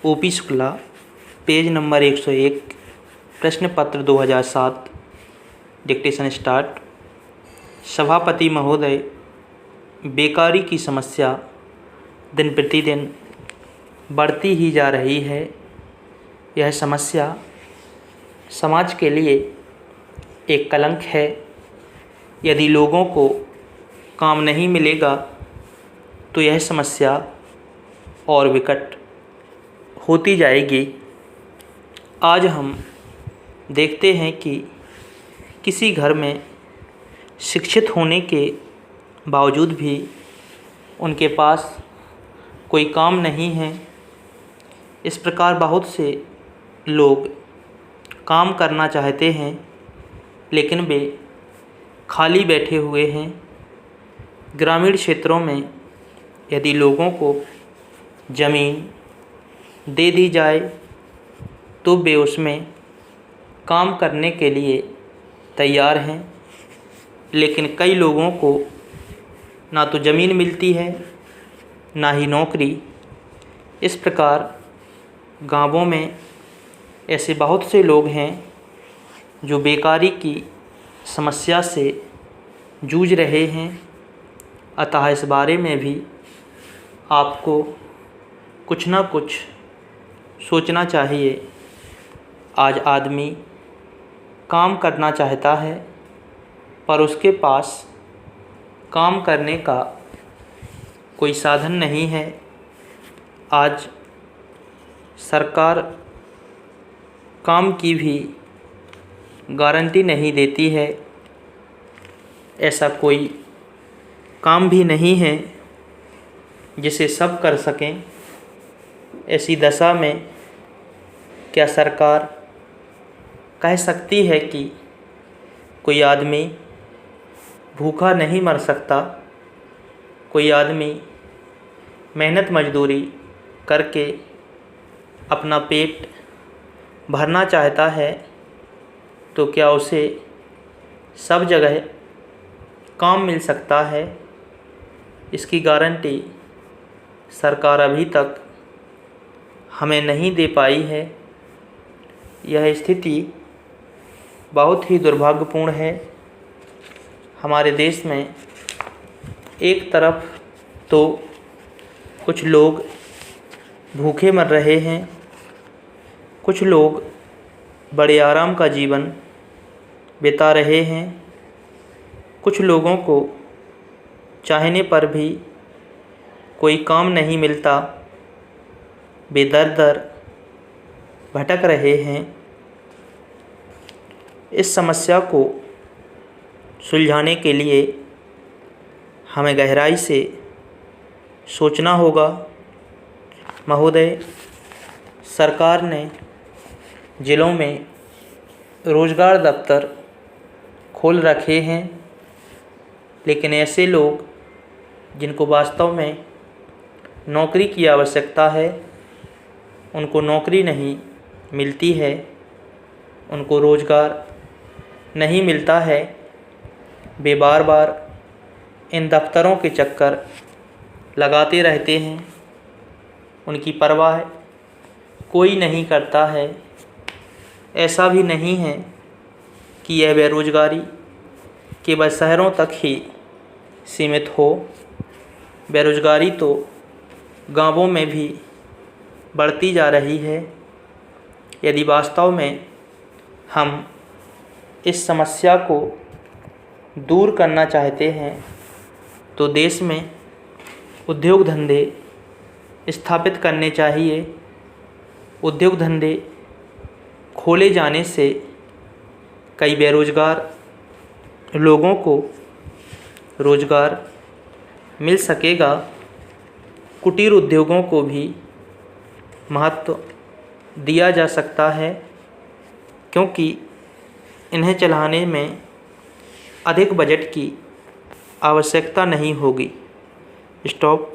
OP Shukla, page number 101, प्रश्न पत्र 2007, dictation start. सभापति महोदय, बेकारी की समस्या दिन प्रतिदिन बढ़ती ही जा रही है। यह समस्या समाज के लिए एक कलंक है। यदि लोगों को काम नहीं मिलेगा तो यह समस्या और विकट होती जाएगी। आज हम देखते हैं कि किसी घर में शिक्षित होने के बावजूद भी उनके पास कोई काम नहीं है। इस प्रकार बहुत से लोग काम करना चाहते हैं लेकिन वे खाली बैठे हुए हैं। ग्रामीण क्षेत्रों में यदि लोगों को ज़मीन दे दी जाए तो वे उसमें काम करने के लिए तैयार हैं, लेकिन कई लोगों को ना तो ज़मीन मिलती है ना ही नौकरी। इस प्रकार गांवों में ऐसे बहुत से लोग हैं जो बेकारी की समस्या से जूझ रहे हैं। अतः इस बारे में भी आपको कुछ ना कुछ सोचना चाहिए। आज आदमी काम करना चाहता है पर उसके पास काम करने का कोई साधन नहीं है। आज सरकार काम की भी गारंटी नहीं देती है। ऐसा कोई काम भी नहीं है जिसे सब कर सकें। ऐसी दशा में क्या सरकार कह सकती है कि कोई आदमी भूखा नहीं मर सकता? कोई आदमी मेहनत मजदूरी करके अपना पेट भरना चाहता है तो क्या उसे सब जगह काम मिल सकता है? इसकी गारंटी सरकार अभी तक हमें नहीं दे पाई है। यह स्थिति बहुत ही दुर्भाग्यपूर्ण है। हमारे देश में एक तरफ तो कुछ लोग भूखे मर रहे हैं, कुछ लोग बड़े आराम का जीवन बिता रहे हैं, कुछ लोगों को चाहने पर भी कोई काम नहीं मिलता, वे दर-दर भटक रहे हैं। इस समस्या को सुलझाने के लिए हमें गहराई से सोचना होगा। महोदय, सरकार ने ज़िलों में रोज़गार दफ्तर खोल रखे हैं, लेकिन ऐसे लोग जिनको वास्तव में नौकरी की आवश्यकता है उनको नौकरी नहीं मिलती है, उनको रोज़गार नहीं मिलता है। वे बार बार इन दफ्तरों के चक्कर लगाते रहते हैं, उनकी परवाह कोई नहीं करता है। ऐसा भी नहीं है कि यह बेरोज़गारी केवल शहरों तक ही सीमित हो। बेरोज़गारी तो गांवों में भी बढ़ती जा रही है। यदि वास्तव में हम इस समस्या को दूर करना चाहते हैं तो देश में उद्योग धंधे स्थापित करने चाहिए। उद्योग धंधे खोले जाने से कई बेरोज़गार लोगों को रोज़गार मिल सकेगा। कुटीर उद्योगों को भी महत्व दिया जा सकता है क्योंकि इन्हें चलाने में अधिक बजट की आवश्यकता नहीं होगी। स्टॉप।